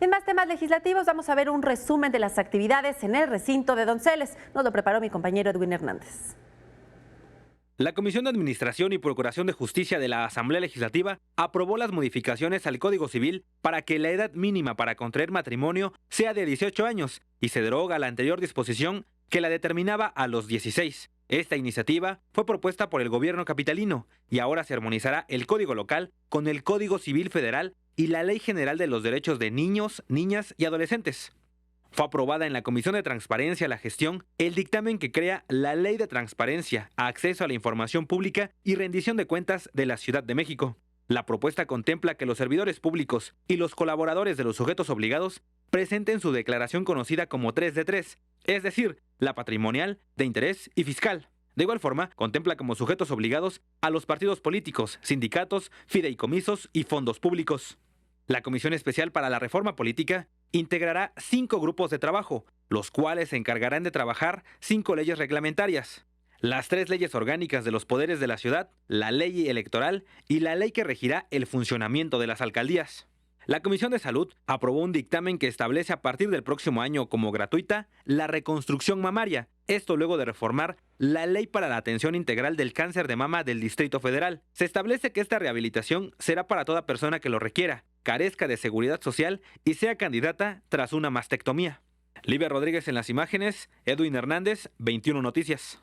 En más temas legislativos vamos a ver un resumen de las actividades en el recinto de Donceles. Nos lo preparó mi compañero Edwin Hernández. La Comisión de Administración y Procuración de Justicia de la Asamblea Legislativa aprobó las modificaciones al Código Civil para que la edad mínima para contraer matrimonio sea de 18 años y se deroga la anterior disposición que la determinaba a los 16. Esta iniciativa fue propuesta por el gobierno capitalino y ahora se armonizará el Código Local con el Código Civil Federal y la Ley General de los Derechos de Niños, Niñas y Adolescentes. Fue aprobada en la Comisión de Transparencia la Gestión el dictamen que crea la Ley de Transparencia, Acceso a la Información Pública y Rendición de Cuentas de la Ciudad de México. La propuesta contempla que los servidores públicos y los colaboradores de los sujetos obligados presenten su declaración conocida como 3 de 3, es decir, la patrimonial, de interés y fiscal. De igual forma, contempla como sujetos obligados a los partidos políticos, sindicatos, fideicomisos y fondos públicos. La Comisión Especial para la Reforma Política integrará 5 grupos de trabajo, los cuales se encargarán de trabajar 5 leyes reglamentarias. Las 3 leyes orgánicas de los poderes de la ciudad, la ley electoral y la ley que regirá el funcionamiento de las alcaldías. La Comisión de Salud aprobó un dictamen que establece a partir del próximo año como gratuita la reconstrucción mamaria, esto luego de reformar la Ley para la Atención Integral del Cáncer de Mama del Distrito Federal. Se establece que esta rehabilitación será para toda persona que lo requiera, carezca de seguridad social y sea candidata tras una mastectomía. Livia Rodríguez en las imágenes, Edwin Hernández, 21 Noticias.